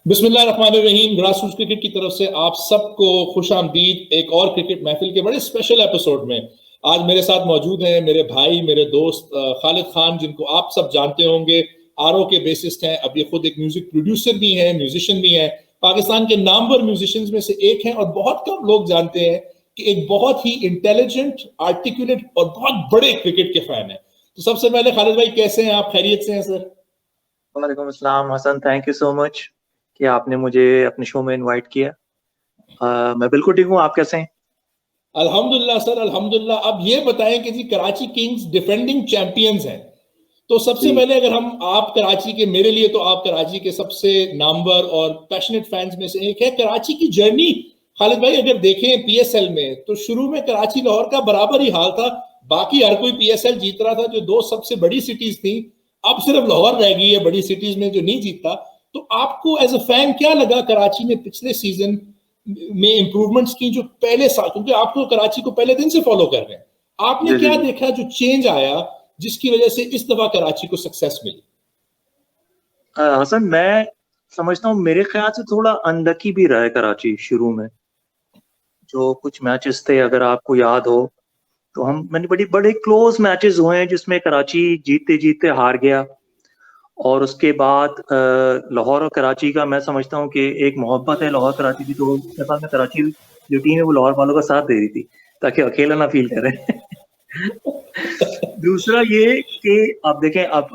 बिस्मिल्लाहिर्रहमानिर्रहीम। Grassroots cricket की तरफ से आप सबको खुशामदीद एक और क्रिकेट महफिल के बड़े स्पेशल एपिसोड में। आज मेरे साथ मौजूद हैं मेरे भाई, मेरे दोस्त खालिद खान, जिनको आप सब जानते होंगे। आरओ के बेसिस्ट हैं, अब ये खुद एक म्यूजिक प्रोड्यूसर भी हैं, म्यूजिशियन भी हैं, पाकिस्तान के नामवर म्यूजिशियंस में से एक हैं, और बहुत कम लोग जानते हैं कि एक बहुत ही इंटेलिजेंट, आर्टिकुलेट और बहुत बड़े क्रिकेट के फैन है। तो सबसे पहले खालिद भाई, कैसे हैं आप? खैरियत से हैं सर? वालेकुम अस्सलाम Hasan, thank you so much कि आपने मुझे अपने शो में इनवाइट किया। मैं बिल्कुल ठीक हूँ, आप कैसे हैं? अल्हम्दुलिल्लाह सर, अल्हम्दुलिल्लाह। अब ये बताएं कि जी कराची किंग्स डिफेंडिंग चैंपियंस हैं, तो सबसे जी पहले अगर हम, आप कराची के, मेरे लिए तो आप कराची के सबसे नामवर और पैशनेट फैंस में से एक है। कराची की जर्नी खालिद भाई अगर देखें पीएसएल में, तो शुरू में कराची लाहौर का बराबर ही हाल था। बाकी हर कोई पीएसएल जीत रहा था, जो दो सबसे बड़ी सिटीज थी। अब सिर्फ लाहौर रह गई है बड़ी सिटीज में जो नहीं जीतता। तो आपको एज अ फैन क्या लगा कराची ने पिछले सीजन में इंप्रूवमेंट्स की जो पहले साल, क्योंकि आप तो कराची को पहले दिन से फॉलो कर रहे हैं, आपने जी जी क्या जी। देखा जो चेंज आया जिसकी वजह से इस दफा कराची को सक्सेस मिली? हसन, मैं समझता हूँ मेरे ख्याल से थोड़ा अनलकी भी रहा है कराची शुरू में। जो कुछ मैचेस थे, अगर आपको याद हो, तो हम मैंने बड़ी बड़े क्लोज मैचेस हुए हैं जिसमें कराची जीतते जीतते हार गया। और उसके बाद लाहौर और कराची का मैं समझता हूँ कि एक मोहब्बत है लाहौर कराची की, तो मेरे ख्याल में कराची जो टीम है वो लाहौर वालों का साथ दे रही थी ताकि अकेला ना फील करें। दूसरा ये कि आप देखें, अब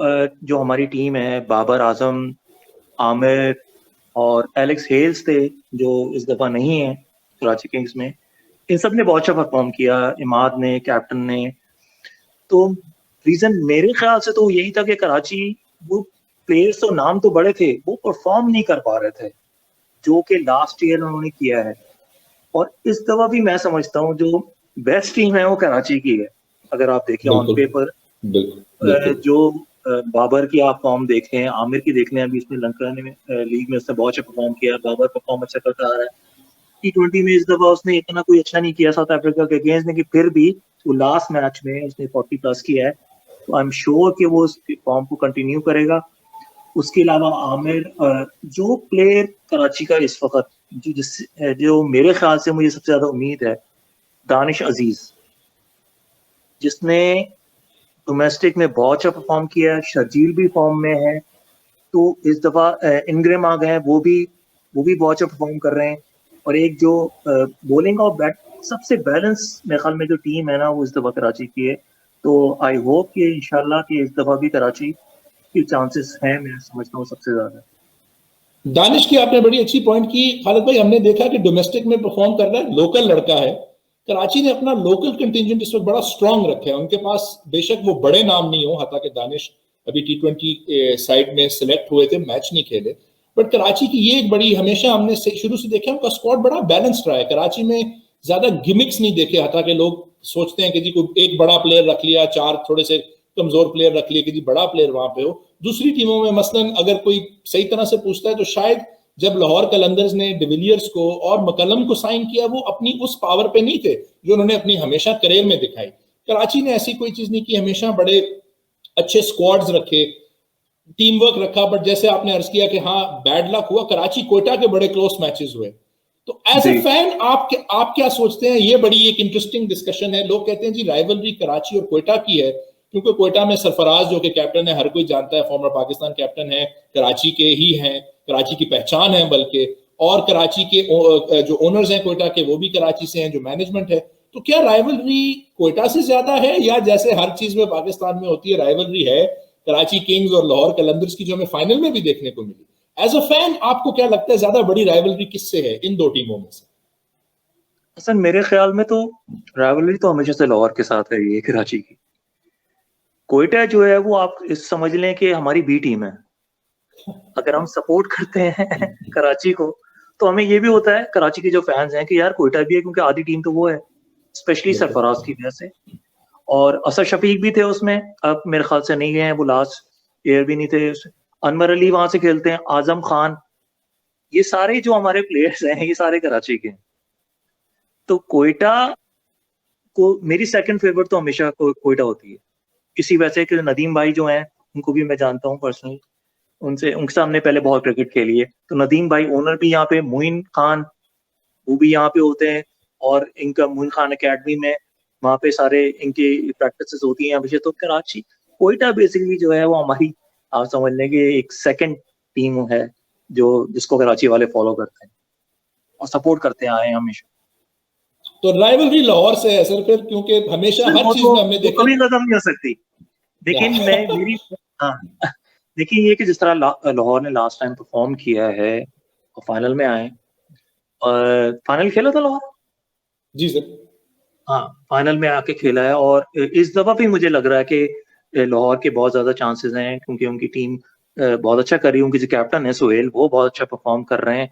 जो हमारी टीम है, बाबर आजम, आमिर और एलेक्स हेल्स थे, जो इस दफा नहीं है कराची किंग्स में। इन सब ने बहुत अच्छा परफॉर्म किया, इमाद ने, कैप्टन ने। तो रीजन मेरे ख्याल से तो यही था कि कराची, वो प्लेयर्स तो नाम तो बड़े थे, वो परफॉर्म नहीं कर पा रहे थे जो कि लास्ट ईयर उन्होंने किया है। और इस दफा भी मैं समझता हूँ जो बेस्ट टीम है वो कराची की है। अगर आप देखें ऑन बिल्कुल, पेपर, बिल्कुल, बिल्कुल। जो बाबर की आप फॉर्म देख लें, आमिर की देख लें, अभी इसमें लंका ने लीग में उसने बहुत अच्छा परफॉर्म किया, बाबर परफॉर्म अच्छा करता आ रहा है। T20 में इस दफा उसने इतना कोई अच्छा नहीं किया साउथ अफ्रीका के अगेंस्ट, लेकिन फिर भी वो लास्ट मैच में उसने 40 प्लस किया है। तो आई एम श्योर कि वो उस फॉर्म को कंटिन्यू करेगा। उसके अलावा आमिर, जो प्लेयर कराची का इस वक्त, जो मेरे ख्याल से मुझे सबसे ज्यादा उम्मीद है, दानिश अजीज, जिसने डोमेस्टिक में बहुत अच्छा परफॉर्म किया है, शर्जील भी फॉर्म में है। तो इस दफा इनग्रेम आ गए हैं, वो भी बहुत अच्छा परफॉर्म कर रहे हैं। और एक जो बॉलिंग और बैट, सबसे बैलेंस मेरे ख्याल में जो टीम है ना, वो इस दफा कराची की है। तो आई होप कि इंशाल्लाह कि इस दफा भी कराची के चांसेस हैं, मैं समझता हूँ सबसे ज्यादा। दानिश की आपने बड़ी अच्छी पॉइंट की खालिद भाई। हमने देखा कि डोमेस्टिक में परफॉर्म कर रहा है, लोकल लड़का है। कराची ने अपना लोकल कंटिंजेंट इस वक्त बड़ा स्ट्रांग रखा है। उनके पास बेशक वो बड़े नाम नहीं हो, हालांकि दानिश अभी T20 साइड में सिलेक्ट हुए थे, मैच नहीं खेले। बट कराची की ये एक बड़ी, हमेशा हमने शुरू से देखा उनका स्क्वाड बड़ा बैलेंस्ड रहा है। कराची में ज्यादा गिमिक्स नहीं देखे, हालांकि लोग सोचते हैं कि जी कोई एक बड़ा प्लेयर रख लिया, चार थोड़े से कमजोर प्लेयर रख लिए कि जी बड़ा प्लेयर वहां पे हो। दूसरी टीमों में मसलन अगर कोई सही तरह से पूछता है तो शायद जब लाहौर कलंदर्स ने डिविलियर्स को और मकलम को साइन किया, वो अपनी उस पावर पे नहीं थे जो उन्होंने अपनी हमेशा करियर में दिखाई। कराची ने ऐसी कोई चीज नहीं की, हमेशा बड़े अच्छे स्क्वाड्स रखे, टीम वर्क रखा। बट जैसे आपने अर्ज किया कि हाँ, बैड लक हुआ, कराची कोयटा के बड़े क्लोज मैचेस हुए। तो एज अ जी फैन आप क्या सोचते हैं? ये बड़ी एक इंटरेस्टिंग डिस्कशन है। लोग कहते हैं जी राइवलरी कराची और कोयटा की है, क्योंकि कोयटा में सरफराज जो कि कैप्टन है, हर कोई जानता है, फॉर्मर पाकिस्तान कैप्टन है, कराची के ही हैं, कराची की पहचान है बल्कि। और कराची के जो ओनर्स हैं कोयटा के, वो भी कराची से हैं, जो मैनेजमेंट है। तो क्या राइवलरी कोयटा से ज्यादा है, या जैसे हर चीज में पाकिस्तान में होती है राइवलरी है कराची किंग्स और लाहौर कलंदर्स की, जो हमें फाइनल में भी देखने को मिली? एज अ फैन आपको क्या लगता है, ज्यादा बड़ी राइवलरी किससे है इन दो टीमों में से? असल मेरे ख्याल में तो राइवलरी तो हमेशा से लाहौर के साथ है, ये कराची की। कोयटा जो है वो आप इस समझ लें कि हमारी बी टीम है। अगर हम सपोर्ट करते हैं कराची को, तो हमें ये भी होता है कराची के जो फैंस हैं कि यार कोयटा भी है, क्योंकि आधी टीम तो वो है, स्पेशली बिल्कुल। सरफराज की वजह से। और असद शफीक भी थे उसमें, अब मेरे ख्याल से नहीं गए हैं, वो लास्ट ईयर भी नहीं थे। अनवर अली वहां से खेलते हैं, आजम खान, ये सारे जो हमारे प्लेयर्स हैं ये सारे कराची के हैं। तो कोयटा को मेरी सेकंड फेवरेट तो हमेशा कोयटा होती है। इसी वजह से कि नदीम भाई जो हैं, उनको भी मैं जानता हूँ पर्सनली। उनसे उनके सामने पहले बहुत क्रिकेट खेली है। तो नदीम भाई ओनर भी यहाँ पे, मोइन खान वो भी यहाँ पे होते हैं, और इनका मोइन खान एकेडमी में वहाँ पे सारे इनकी प्रैक्टिसेस होती हैं हमेशा। तो कराची कोयटा बेसिकली जो है वो हमारी, आप समझ लें कि एक सेकंड टीम है जो जिसको कराची वाले फॉलो करते हैं और सपोर्ट करते आए हैं हमेशा। तो राइवलरी लाहौर से है सर फिर, क्योंकि हमेशा हर चीज में हमने वो देखा। कभी खत्म नहीं हो सकती। लेकिन मैं मेरी हाँ देखिए ये कि जिस तरह लाहौर ने लास्ट टाइम परफॉर्म किया है और फाइनल में आए, और फाइनल खेला था लाहौर, जी सर। हाँ फाइनल में आके खेला है। और इस दफा भी मुझे लग रहा है कि लाहौर के बहुत ज्यादा चांसेस हैं, क्योंकि उनकी टीम बहुत अच्छा कर रही है। उनकी जो कैप्टन है सुहेल, वो बहुत अच्छा परफॉर्म कर रहे हैं,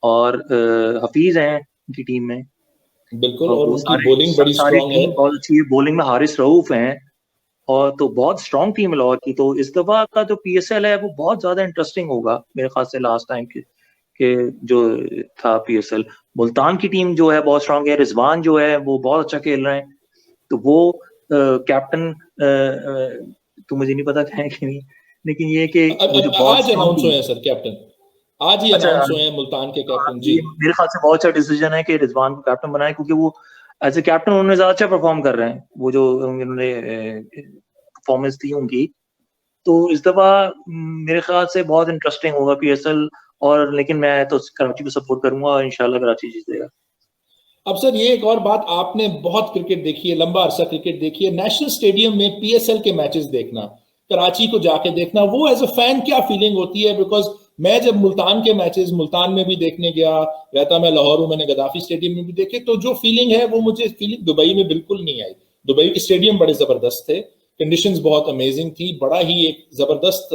और हफीज हैं उनकी टीम में, बिल्कुल, और और वो उनकी बॉलिंग बड़ी सारी स्ट्रांग है। टीम बहुत अच्छी है। बॉलिंग में हारिस रऊफ हैं, और तो बहुत स्ट्रॉन्ग टीम है लाहौर की। तो इस दफा का जो पीएसएल है वो बहुत ज्यादा इंटरेस्टिंग होगा मेरे ख्याल से। लास्ट टाइम के जो था पीएसएल, मुल्तान की टीम जो है बहुत स्ट्रांग है, रिजवान जो है वो बहुत अच्छा खेल रहे हैं। तो वो कैप्टन तो मुझे नहीं पता है कि नहीं, लेकिन ये कि वो जो बहुत आज स्ट्रांग अनाउंस हुए टीम। हैं सर कैप्टन, आज ही अच्छा, अनाउंस हुए हैं मुल्तान के कैप्टन जी। ये मेरे ख्याल से बहुत अच्छा डिसीजन है कि रिजवान को कैप्टन बनाए, क्योंकि वो एज ए कैप्टन उन्होंने ज्यादा अच्छा परफॉर्म कर रहे हैं। वो जो उन्होंने परफॉर्मेंस थी उनकी, तो इस दफा मेरे ख्याल से बहुत इंटरेस्टिंग होगा पीएसएल। और लेकिन मैं तो कराची को सपोर्ट करूंगा और इंशाल्लाह कराची जीतेगा। अब सर ये एक और बात, आपने बहुत क्रिकेट देखी है, लंबा अरसा क्रिकेट देखी है, नेशनल स्टेडियम में पीएसएल के मैचेस देखना, कराची को जाके देखना, वो एज अ फैन क्या फीलिंग होती है? बिकॉज मैं जब मुल्तान के मैचेस मुल्तान में भी देखने गया, रहता मैं लाहौर हूं, मैंने गद्दाफी स्टेडियम में भी देखे, तो जो फीलिंग है वो मुझे फीलिंग दुबई में बिल्कुल नहीं आई। दुबई के स्टेडियम बड़े जबरदस्त थे, कंडीशंस बहुत अमेजिंग थी, बड़ा ही एक जबरदस्त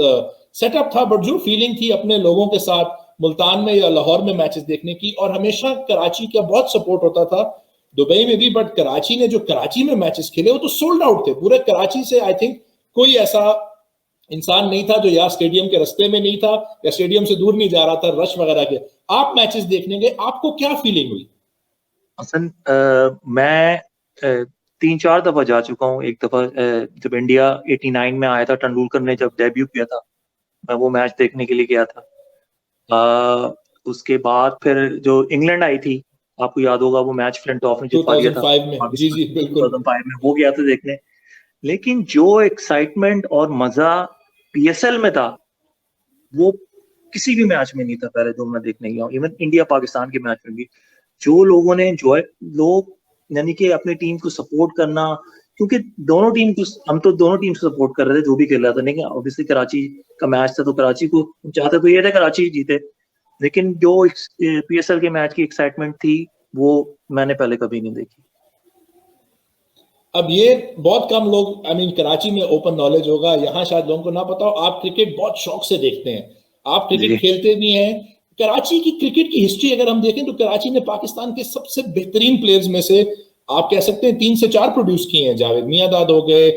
सेटअप था, बट जो फीलिंग थी अपने लोगों के साथ मुल्तान में या लाहौर में मैचेस देखने की, और हमेशा कराची का बहुत सपोर्ट होता था, दुबई में भी, बट कराची ने जो कराची में मैचेस खेले वो तो सोल्ड आउट थे पूरे कराची से। आई थिंक कोई ऐसा इंसान नहीं था जो या स्टेडियम के रास्ते में नहीं था या स्टेडियम से दूर नहीं जा रहा था रश वगैरह के। आप मैचेस देखने गए, आपको क्या फीलिंग हुई? हसन, मैं 3-4 दफा जा चुका हूँ। एक दफा जब इंडिया 89 में आया था, तेंदुलकर ने जब डेब्यू किया था, मैं वो मैच देखने के लिए गया था। उसके बाद फिर जो इंग्लैंड आई थी, आपको याद होगा वो मैच फ्लिंट ऑफ ने जितवा दिया था 2005 में, जी पाकिस्तान जी को, बिल्कुल। 2005 में वो गया था देखने। लेकिन जो एक्साइटमेंट और मजा पीएसएल में था, वो किसी भी मैच में नहीं था पहले जो मैं देखने गया हूँ। इवन इंडिया पाकिस्तान के मैच में भी जो लोगों ने एंजॉय, लोग यानी कि अपनी टीम को सपोर्ट करना, क्योंकि दोनों टीम को, हम तो दोनों टीम से सपोर्ट कर रहे थे जो भी खेल रहा था। लेकिन ऑब्वियसली कराची का मैच था, तो कराची को चाहते तो ये थे कराची जीते। लेकिन जो पीएसएल के मैच की एक्साइटमेंट थी, वो मैंने पहले कभी नहीं देखी। अब ये बहुत कम लोग, आई मीन कराची में ओपन नॉलेज होगा, यहाँ शायद लोगों को ना पता हो, आप क्रिकेट बहुत शौक से देखते हैं, आप क्रिकेट जी खेलते भी हैं। कराची की क्रिकेट की हिस्ट्री अगर हम देखें तो कराची ने पाकिस्तान के सबसे बेहतरीन प्लेयर्स में से आप कह सकते हैं 3 से 4 प्रोड्यूस किए हैं। जावेद मियांदाद हो गए,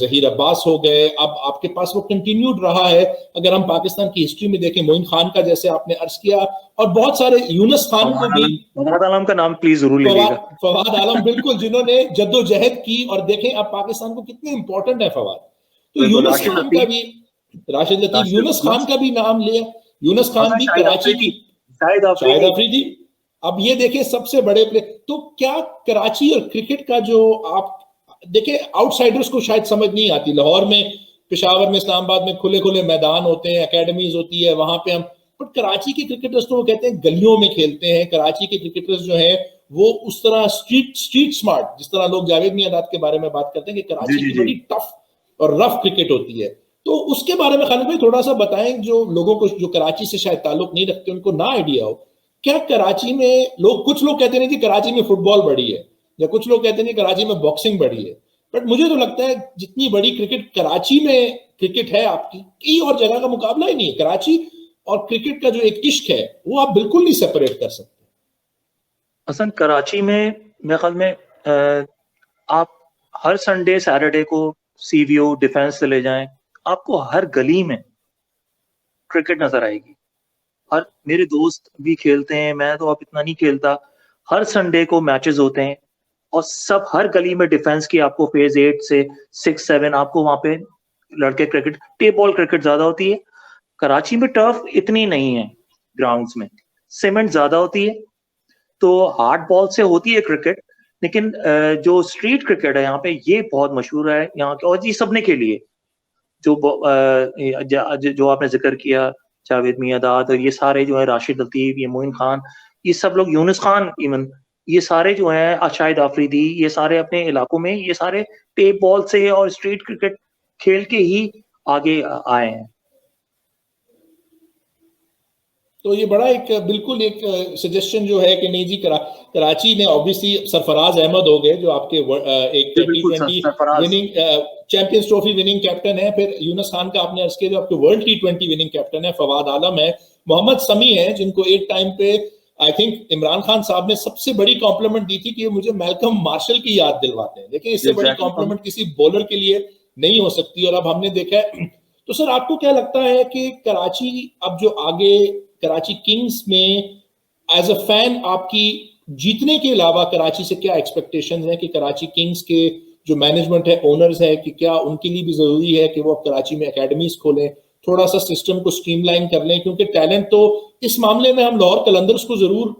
जहीर अब्बास हो गए, अब आपके पास वो कंटिन्यूड रहा है। अगर हम पाकिस्तान की हिस्ट्री में देखें, मोइन खान का जैसे आपने अर्ज किया, और बहुत सारे, यूनुस खान को भी, फवाद आलम का नाम प्लीज जरूर ले लीजिएगा। फवाद आलम बिल्कुल, जिन्होंने जद्दोजहद की, और देखें अब पाकिस्तान को कितने इंपॉर्टेंट है फवाद। तो बिल्कुल, यूनुस राशिद खान का लतीफ, भी, राशिद लतीफ, यूनुस खान का भी नाम लिया, यूनुस खान अच्छा भी शाहिद कराची की, अफरीदी, शाहिद शाहिद अफरीदी। अफरीदी। अब ये देखें सबसे बड़े प्ले, तो क्या कराची और क्रिकेट का जो आप देखें, आउटसाइडर्स को शायद समझ नहीं आती। लाहौर में, पेशावर में, इस्लामाबाद में खुले खुले मैदान होते हैं, एकेडमीज होती है, वहां पे हम, बट कराची के क्रिकेटर्स तो वो कहते हैं गलियों में खेलते हैं। कराची के क्रिकेटर्स जो हैं वो उस तरह स्ट्रीट स्ट्रीट स्मार्ट, जिस तरह लोग जावेद मियांदाद के बारे में बात करते हैं कि जी कराची जी की जी। बड़ी टफ और रफ क्रिकेट होती है। तो उसके बारे में खालिद भाई थोड़ा सा बताएं, जो लोगों को जो कराची से शायद ताल्लुक नहीं रखते, उनको ना आइडिया हो। क्या कराची में लोग, कुछ लोग कहते हैं कि कराची में फुटबॉल बढ़ी है, या कुछ लोग कहते हैं कि कराची में बॉक्सिंग बढ़ी है, बट मुझे तो लगता है जितनी बड़ी क्रिकेट कराची में क्रिकेट है आपकी, की और जगह का मुकाबला ही नहीं है। कराची और क्रिकेट का जो एक इश्क है वो आप बिल्कुल नहीं सेपरेट कर सकते। असल कराची में मेरे ख्याल में आप हर संडे सैटरडे को सीवीओ डिफेंस चले जाएं, आपको हर गली में क्रिकेट नजर आएगी। हर, मेरे दोस्त भी खेलते हैं, मैं तो अब इतना नहीं खेलता। हर संडे को मैचेस होते हैं, और सब हर गली में डिफेंस की आपको फेज 8 से 6-7 आपको वहां पे लड़के क्रिकेट, टेप बॉल क्रिकेट ज्यादा होती है, कराची में टर्फ इतनी नहीं है, ग्राउंड्स में सीमेंट ज्यादा होती है, तो हार्ड बॉल से होती है क्रिकेट, लेकिन जो स्ट्रीट क्रिकेट है यहाँ पे ये बहुत मशहूर है यहाँ के, और ये सबने के लिए जो आपने जिक्र किया, जावेद मियांदाद और ये सारे जो है, राशिद लतीफ, ये मोइन खान, ये सब लोग, यूनुस खान इवन, ये सारे जो हैं, शाहिद आफरीदी, ये सारे अपने इलाकों में ये सारे टेप बॉल से और स्ट्रीट क्रिकेट खेल के ही आगे आए हैं। तो ये बड़ा एक बिल्कुल एक सजेशन जो है कि नहीं जी, कराची ने ऑब्वियसली सरफराज अहमद हो गए जो आपके एक T20 winning champions trophy winning captain है, फिर यूनुस खान का आपने अर्ज किया जो आपके वर्ल्ड T20 विनिंग कैप्टन है, फवाद आलम है, मोहम्मद समी है जिनको एक टाइम पे आई थिंक इमरान खान साहब ने सबसे बड़ी कॉम्प्लीमेंट दी थी कि मुझे मैल्कम मार्शल की याद दिलवाते हैं, लेकिन इससे बड़ी कॉम्प्लीमेंट किसी बॉलर के लिए नहीं हो सकती। और अब हमने देखा है, तो सर आपको क्या लगता है कि कराची अब जो आगे कराची किंग्स में एज अ फैन आपकी जीतने के अलावा कराची से क्या एक्सपेक्टेशंस हैं कि कराची किंग्स के जो मैनेजमेंट है, ओनर्स है, कि क्या उनके लिए भी जरूरी है कि वो अब कराची में एकेडमीज खोलें, थोड़ा सा सिस्टम को स्ट्रीमलाइन कर लें, क्योंकि टैलेंट तो इस मामले में हम लाहौर कलंदर्स को जरूर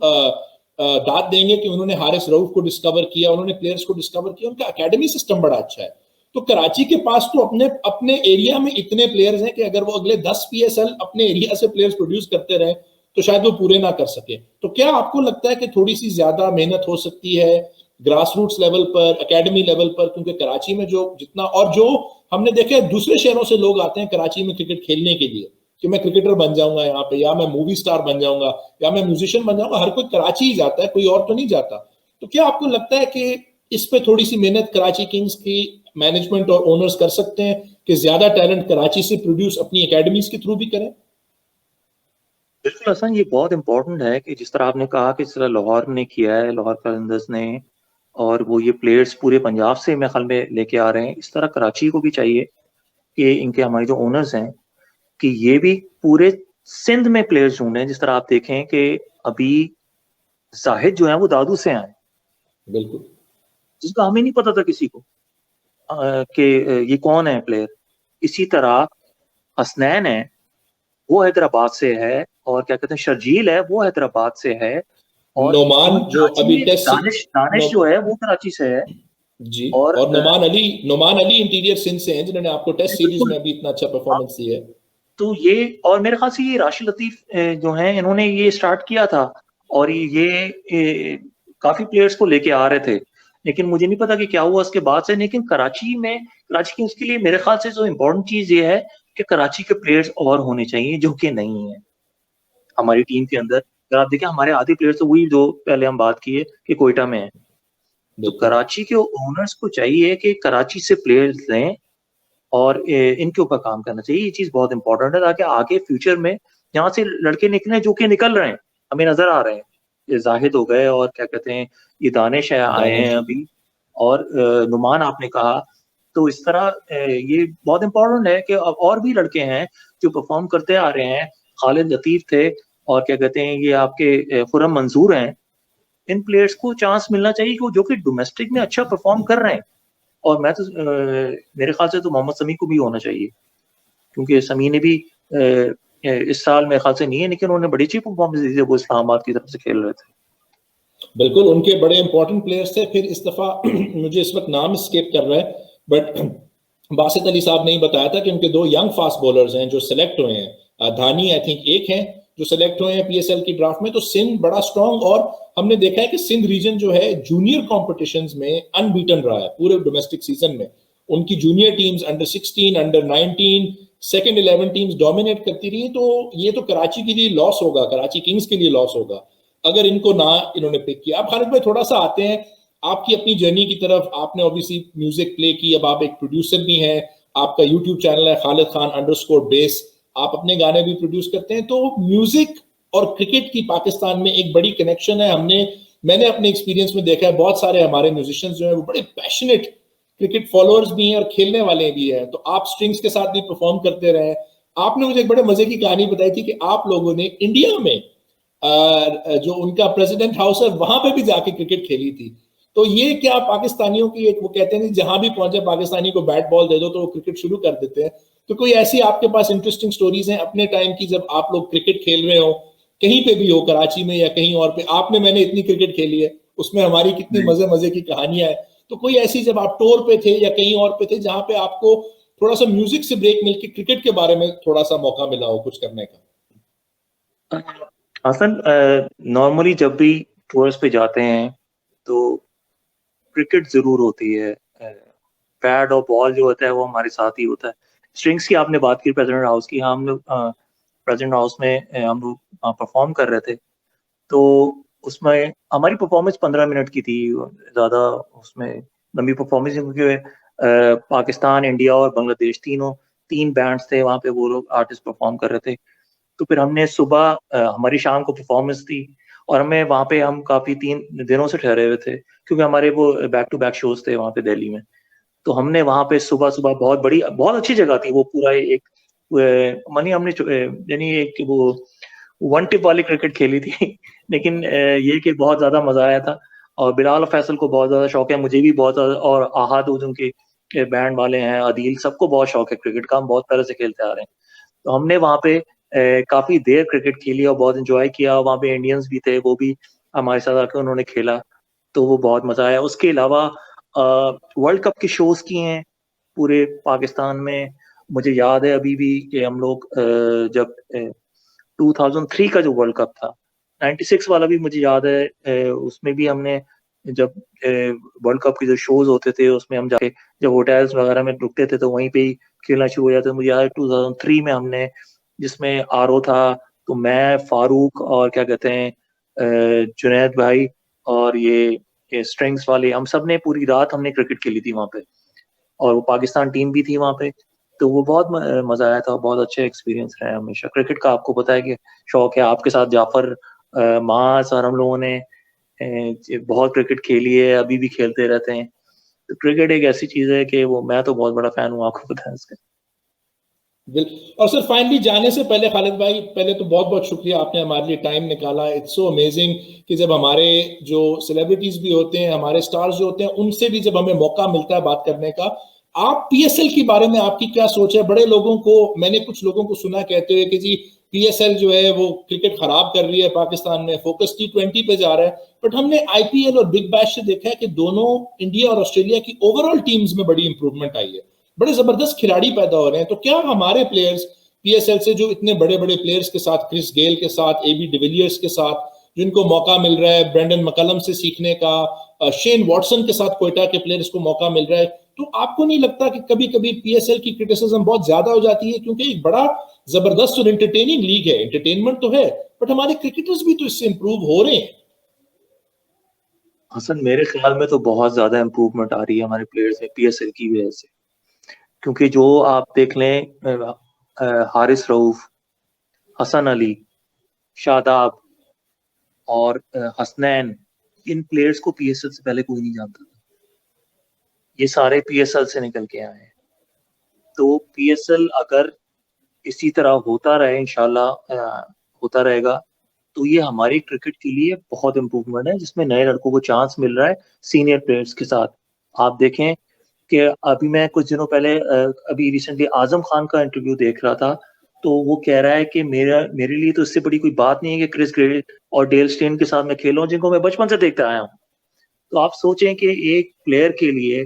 दाद देंगे कि उन्होंने हारिस रऊफ को डिस्कवर किया, उन्होंने प्लेयर्स को डिस्कवर किया, उनका एकेडमी सिस्टम बड़ा अच्छा है। तो कराची के पास तो अपने अपने एरिया में इतने प्लेयर्स हैं कि अगर वो अगले 10 PSL अपने एरिया से प्लेयर्स प्रोड्यूस करते रहे तो शायद वो पूरे ना कर सके। तो क्या आपको लगता है कि थोड़ी सी ज्यादा मेहनत हो सकती है ग्रास रूट्स लेवल पर, एकेडमी लेवल पर, क्योंकि कराची में जो जितना, और जो हमने देखा है दूसरे शहरों से लोग आते हैं कराची में क्रिकेट खेलने के लिए कि मैं क्रिकेटर बन जाऊंगा यहाँ पे, या मैं मूवी स्टार बन जाऊंगा, या मैं म्यूजिशियन बन जाऊंगा, हर कोई कराची ही जाता है, कोई और तो नहीं जाता। तो क्या आपको लगता है कि इस पे थोड़ी सी मेहनत कराची किंग्स की मैनेजमेंट और ओनर्स कर सकते हैं कि ज्यादा टैलेंट कराची से प्रोड्यूस अपनी एकेडमीज के थ्रू भी करें? बिल्कुल हसन, ये बहुत इंपॉर्टेंट है कि जिस तरह आपने कहा कि जिस तरह लाहौर ने किया है, लाहौर कलंदर्स ने, और वो ये प्लेयर्स पूरे पंजाब से मेरे ख्याल में लेके आ रहे हैं, इस तरह कराची को भी चाहिए कि इनके हमारे जो ओनर्स हैं कि ये भी पूरे सिंध में प्लेयर्स ढूंढें। जिस तरह आप देखें कि अभी जाहिद जो है वो दादू से आए, बिल्कुल, जिसका हमें नहीं पता था किसी को कि ये कौन है प्लेयर। इसी तरह हसनैन है, वो हैदराबाद से है, और क्या कहते हैं शर्जील है, वो हैदराबाद से है, और नोमान जो अभी टेस्ट दानिश जो है वो कराची से है जी, और नोमान अली इंटीरियर सिंध से हैं जिन्होंने आपको टेस्ट सीरीज में अभी इतना अच्छा परफॉर्मेंस दिया है। तो ये, और मेरे ख्याल से ये राशिद लतीफ जो हैं इन्होंने ये स्टार्ट किया था, और ये काफी प्लेयर्स को लेके आ रहे थे, लेकिन मुझे नहीं पता कि क्या हुआ उसके बाद से। लेकिन कराची की उसके लिए मेरे ख्याल से जो इम्पोर्टेंट चीज ये है कि कराची के प्लेयर्स और होने चाहिए जो कि नहीं है हमारी टीम के अंदर। अगर आप देखें हमारे आधे प्लेयर्स तो वही जो पहले हम बात किए कि कोयटा में है। तो कराची के ओनर्स को चाहिए कि कराची से प्लेयर्स लें और इनके ऊपर काम करना चाहिए। ये चीज बहुत इंपॉर्टेंट है ताकि आगे फ्यूचर में यहाँ से लड़के निकले जो कि निकल रहे हैं, हमें नजर आ रहे हैं। ये जाहिद हो गए, और क्या कहते हैं ये दानिश आए हैं अभी, और नुमान आपने कहा। तो इस तरह ये बहुत इंपॉर्टेंट है कि और भी लड़के हैं जो परफॉर्म करते आ रहे हैं। खालिद लतीफ थे, और क्या कहते हैं ये आपके खुरम मंजूर हैं। इन प्लेयर्स को चांस मिलना चाहिए जो कि डोमेस्टिक में अच्छा परफॉर्म कर रहे हैं। और मैं तो मेरे ख्याल से तो मोहम्मद समी को भी होना चाहिए, क्योंकि समी ने भी इस साल मेरे ख्याल से नहीं है, लेकिन उन्होंने बड़ी अच्छी परफॉर्मेंस दी थी, वो इस्लामाबाद की तरफ से खेल रहे थे। बिल्कुल, उनके बड़े इंपॉर्टेंट प्लेयर्स थे। फिर इस दफा मुझे इस वक्त नाम स्किप कर रहा है, बट बासित अली साहब ने ही बताया था कि उनके 2 यंग फास्ट बॉलर्स हैं जो सिलेक्ट हुए हैं। धानी आई थिंक एक है जो सिलेक्ट हुए हैं PSL की ड्राफ्ट में। तो सिंध बड़ा स्ट्रॉन्ग, और हमने देखा है कि सिंध रीजन जो है जूनियर कॉम्पिटिशंस में अनबीटन रहा है पूरे डोमेस्टिक सीजन में। उनकी junior teams under 16, under 19, second 11 teams dominate करती रही। तो ये तो कराची के लिए लॉस होगा, कराची किंग्स के लिए लॉस होगा अगर इनको ना इन्होंने पिक किया। अब खालिद भाई थोड़ा सा आते हैं आपकी अपनी जर्नी की तरफ। आपने ऑब्वियसली म्यूजिक प्ले की, अब आप एक प्रोड्यूसर भी हैं, आपका यूट्यूब चैनल है खालिद खान _बेस, आप अपने गाने भी प्रोड्यूस करते हैं। तो म्यूजिक और क्रिकेट की पाकिस्तान में एक बड़ी कनेक्शन है। मैंने अपने एक्सपीरियंस में देखा है बहुत सारे हमारे म्यूजिशियंस जो है वो बड़े पैशनेट क्रिकेट फॉलोअर्स भी हैं और खेलने वाले भी हैं। तो आप स्ट्रिंग्स के साथ भी परफॉर्म करते रहे। आपने मुझे एक बड़े मजे की कहानी बताई थी कि आप लोगों ने इंडिया में जो उनका प्रेसिडेंट हाउस है वहां पे भी जाके क्रिकेट खेली थी। तो ये क्या पाकिस्तानियों की एक, वो कहते हैं जहां भी पहुंचे पाकिस्तानी को बैट बॉल दे दो तो वो क्रिकेट शुरू कर देते हैं। तो कोई ऐसी आपके पास इंटरेस्टिंग स्टोरीज हैं अपने टाइम की, जब आप लोग क्रिकेट खेल रहे हो, कहीं पे भी हो, कराची में या कहीं और पे? आपने मैंने इतनी क्रिकेट खेली है, उसमें हमारी कितनी मजे मजे की कहानियां हैं। तो कोई ऐसी जब आप टूर पे थे या कहीं और पे थे जहां पे आपको थोड़ा सा म्यूजिक से ब्रेक मिलके क्रिकेट के बारे में थोड़ा सा मौका मिला हो कुछ करने का? हसन, नॉर्मली जब भी टूर्स पे जाते हैं तो क्रिकेट जरूर होती है। पैड और बॉल जो होता है वो हमारे साथ ही होता है। स्ट्रिंग्स की आपने बात की, प्रेसिडेंट हाउस की, हम लोग प्रेसिडेंट हाउस में हम लोग परफॉर्म कर रहे थे। तो उसमें हमारी परफॉर्मेंस 15 मिनट की थी, ज़्यादा उसमें लंबी परफॉर्मेंस, क्योंकि पाकिस्तान, इंडिया और बांग्लादेश तीन बैंड्स थे वहाँ पे, वो लोग आर्टिस्ट परफॉर्म कर रहे थे। तो फिर हमने सुबह हमारी शाम को परफॉर्मेंस थी, और हमें वहाँ पे हम काफ़ी 3 दिनों से ठहरे हुए थे, क्योंकि हमारे वो बैक टू बैक शोज थे वहाँ पे दिल्ली में। तो हमने वहाँ पे सुबह सुबह बहुत अच्छी जगह थी वो, पूरा एक मनी हमने यानी एक वो वन टिप वाली क्रिकेट खेली थी लेकिन ये कि बहुत ज्यादा मजा आया था। और बिलाल और फैसल को बहुत ज्यादा शौक है, मुझे भी बहुत ज्यादा, और आहद उनके बैंड वाले हैं, अदील, सबको बहुत शौक है क्रिकेट का, हम बहुत तरह से खेलते आ रहे हैं। तो हमने वहाँ पे काफी देर क्रिकेट खेली और बहुत एंजॉय किया। वहाँ पे इंडियंस भी थे, वो भी हमारे साथ आकर उन्होंने खेला, तो वो बहुत मजा आया। उसके अलावा वर्ल्ड कप के शोज किए हैं पूरे पाकिस्तान में। मुझे याद है अभी भी कि हम लोग जब 2003 का जो वर्ल्ड कप था, 96 वाला भी मुझे याद है, उसमें भी हमने जब वर्ल्ड कप के जो शोज होते थे उसमें हम जाके जब होटल्स वगैरह में रुकते थे तो वहीं पे ही खेलना शुरू हो जाता था। मुझे याद है 2003 में हमने, जिसमें आरओ था, तो मैं, फारूक और क्या कहते हैं जुनैद भाई और ये स्ट्रिंग्स वाले, हम सब ने पूरी रात हमने क्रिकेट खेली थी वहाँ पे, और वो पाकिस्तान टीम भी थी वहाँ पे। तो वो बहुत मजा आया था, बहुत अच्छा एक्सपीरियंस रहा है हमेशा क्रिकेट का। आपको पता है कि शौक है आपके साथ, जाफर, मास और हम लोगों ने बहुत क्रिकेट खेली है, अभी भी खेलते रहते हैं। तो क्रिकेट एक ऐसी चीज है कि वो, मैं तो बहुत बड़ा फैन हूँ, आपको पता है इसका। और सर फाइनली जाने से पहले खालिद भाई, पहले तो बहुत बहुत शुक्रिया, आपने हमारे लिए टाइम निकाला। इट्स सो अमेजिंग कि जब हमारे जो सेलिब्रिटीज भी होते हैं, हमारे स्टार्स जो होते हैं, उनसे भी जब हमें मौका मिलता है बात करने का। आप पीएसएल के बारे में आपकी क्या सोच है? बड़े लोगों को, मैंने कुछ लोगों को सुना कहते हुए कि जी पीएसएल जो है वो क्रिकेट खराब कर रही है पाकिस्तान में, फोकस T20 पे जा रहा है। बट हमने आईपीएल और बिग बैश से देखा है कि दोनों इंडिया और ऑस्ट्रेलिया की ओवरऑल टीम्स में बड़ी इंप्रूवमेंट आई है, बड़े जबरदस्त खिलाड़ी पैदा हो रहे हैं। तो क्या हमारे प्लेयर्स पीएसएल से, जो इतने बड़े बड़े प्लेयर्स के साथ, क्रिस गेल के साथ, एबी डिविलियर्स के साथ, जिनको मौका मिल रहा है ब्रेंडन मकलम से सीखने का, शेन वॉटसन के साथ कोयटा के प्लेयर्स को मौका मिल रहा है, तो आपको नहीं लगता कि कभी कभी पीएसएल की क्रिटिसिज्म बहुत ज्यादा हो जाती है? क्योंकि एक बड़ा जबरदस्त और एंटरटेनिंग लीग है, एंटरटेनमेंट तो है, बट हमारे क्रिकेटर्स भी तो इससे इंप्रूव हो रहे हैं। हसन, मेरे ख्याल में तो बहुत ज्यादा इम्प्रूवमेंट आ रही है हमारे प्लेयर्स में पीएसएल की वजह से। क्योंकि जो आप देख लें, हारिस रऊफ, हसन अली, शादाब और हसनैन, इन प्लेयर्स को पीएसएल से पहले कोई नहीं जानता था। ये सारे पीएसएल से निकल के आए हैं। तो पीएसएल अगर इसी तरह होता रहे, इंशाल्लाह होता रहेगा, तो ये हमारी क्रिकेट के लिए बहुत इम्प्रूवमेंट है, जिसमें नए लड़कों को चांस मिल रहा है सीनियर प्लेयर्स के साथ। आप देखें कि अभी मैं कुछ दिनों पहले अभी रिसेंटली आजम खान का इंटरव्यू देख रहा था, तो वो कह रहा है कि मेरे लिए तो इससे बड़ी कोई बात नहीं है कि क्रिस गेल और डेल स्टेन के साथ मैं खेलूं, जिनको मैं बचपन से देखता आया हूँ। तो आप सोचें कि एक प्लेयर के लिए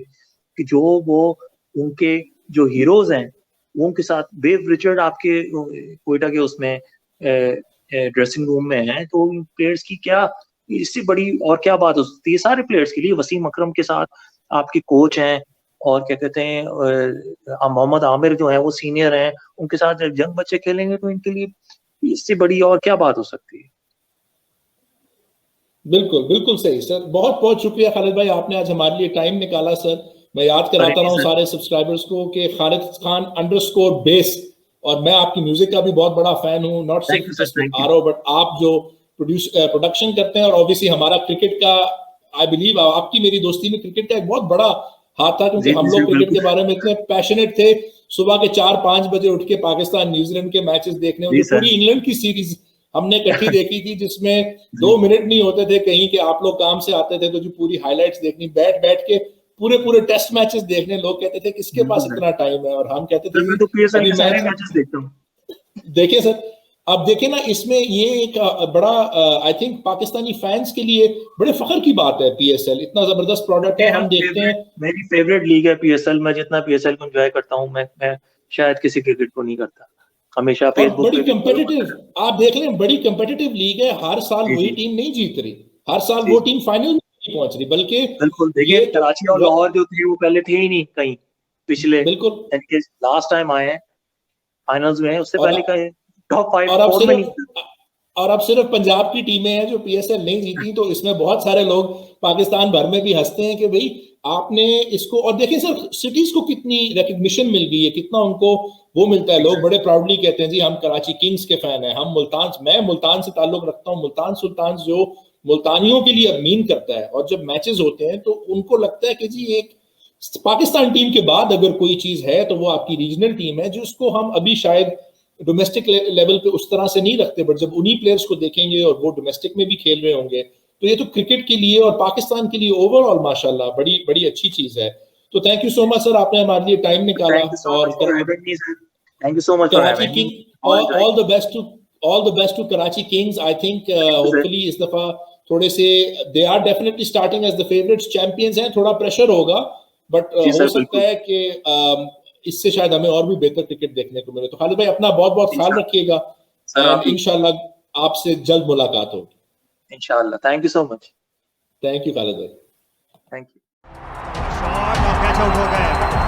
कि जो वो उनके जो हीरोज हैं वो उनके साथ, बेव रिचर्ड आपके कोयटा के उसमें ड्रेसिंग रूम में है, तो प्लेयर्स की क्या, इससे बड़ी और क्या बात हो सकती है सारे प्लेयर्स के लिए। वसीम अकरम के साथ आपके कोच हैं, और क्या कहते हैं मोहम्मद आमिर जो है वो सीनियर हैं, उनके साथ जब यंग बच्चे खेलेंगे तो इनके लिए इससे बड़ी और क्या बात हो सकती है। बिल्कुल बिल्कुल सही सर, बहुत बहुत शुक्रिया खालिद भाई, आपने आज हमारे लिए टाइम निकाला सर। मैं याद अरे कराता नहीं रहा हूँ सर, सारे सब्सक्राइबर्स को कि खालिद_खान_बेस, और मैं आपकी म्यूजिक का भी बहुत बड़ा फैन हूँ, नॉट थैंक सिर्फ you sir, just thank you. RO, but आप जो प्रोडक्शन करते हैं, और ऑब्वियसली हमारा क्रिकेट का, आई बिलीव आपकी मेरी दोस्ती में क्रिकेट का एक बहुत बड़ा हाथ था, क्योंकि जी जी हम सर, लोग क्रिकेट बिल्कुल। के बारे में इतने पैशनेट थे। सुबह के 4-5 बजे उठ के पाकिस्तान न्यूजीलैंड के मैचेस देखने, जी जो सर। पूरी इंग्लैंड की सीरीज हमने इकट्ठी देखी थी, जिसमें जी 2 मिनट नहीं होते थे कहीं के, आप लोग काम से आते थे तो जो पूरी हाइलाइट्स देखनी, बैठ बैठ के पूरे पूरे टेस्ट मैचेस देखने, लोग कहते थे किसके पास इतना टाइम है, और हम कहते थे मैं तो पीएसएल के सारे मैचेस देखता हूँ। देखिए सर, अब देखिए ना, इसमें ये एक बड़ा आई थिंक पाकिस्तानी फैंस के लिए बड़े फख्र की बात है, पीएसएल इतना जबरदस्त प्रोडक्ट है, हम देखते हैं। मेरी फेवरेट लीग है पीएसएल, मैं जितना पीएसएल को एंजॉय करता हूँ मैं शायद किसी क्रिकेट को नहीं करता। हमेशा फेसबुक बड़ी पे कंपेटिटिव, आप देख लें, बड़ी कंपेटिटिव लीग है, हर साल वही टीम नहीं जीत रही, हर साल वो टीम फाइनल में नहीं पहुंच रही, बल्कि बिल्कुल देखिए कराची और लाहौर जो थे वो पहले थे ही नहीं कहीं पिछले, बिल्कुल लास्ट टाइम आए हैं फाइनल्स में, उससे पहले का टॉप 5 और अब फोर में नहीं। और अब सिर्फ पंजाब की टीमें हैं जो पीएसएल नहीं जीती, तो इसमें बहुत सारे लोग पाकिस्तान भर में भी हंसते हैं कि भाई आपने इसको, और देखिए सर सिटीज को कितनी रिकग्निशन मिल गई है, कितना उनको वो मिलता है, लोग बड़े प्राउडली कहते हैं जी हम कराची किंग्स के फैन हैं, हम मुल्तान, मैं मुल्तान से ताल्लुक रखता हूँ, मुल्तान सुल्तान जो मुल्तानियों के लिए मीन करता है, और जब मैचेस होते हैं तो उनको लगता है कि जी एक पाकिस्तान टीम के बाद अगर कोई चीज है तो वो आपकी रीजनल टीम है, जिसको हम अभी शायद डोमेस्टिक लेवल पे उस तरह से नहीं रखते, बट जब उन्हीं प्लेयर्स को देखेंगे और वो डोमेस्टिक में भी खेल रहे होंगे, तो ये तो क्रिकेट के लिए और पाकिस्तान के लिए ओवरऑल माशाल्लाह बड़ी बड़ी अच्छी चीज है। तो thank you so much sir, आपने हमारे लिए टाइम निकाला, और thank you so much for Karachi king, all the best to, all the best to Karachi kings. I think hopefully इस दफा थोड़े से they are definitely starting as the favourites, champions हैं, थोड़ा प्रेशर होगा, बट हो सकता है कि इससे शायद हमें और भी बेहतर क्रिकेट देखने को मिले। तो खालिद भाई अपना बहुत बहुत ख्याल रखिएगा, इंशाल्लाह आपसे जल्द मुलाकात होगी इंशाल्लाह। Thank you so much. Thank you Khalid भाई। Thank you. शॉट और कैच आउट हो गए।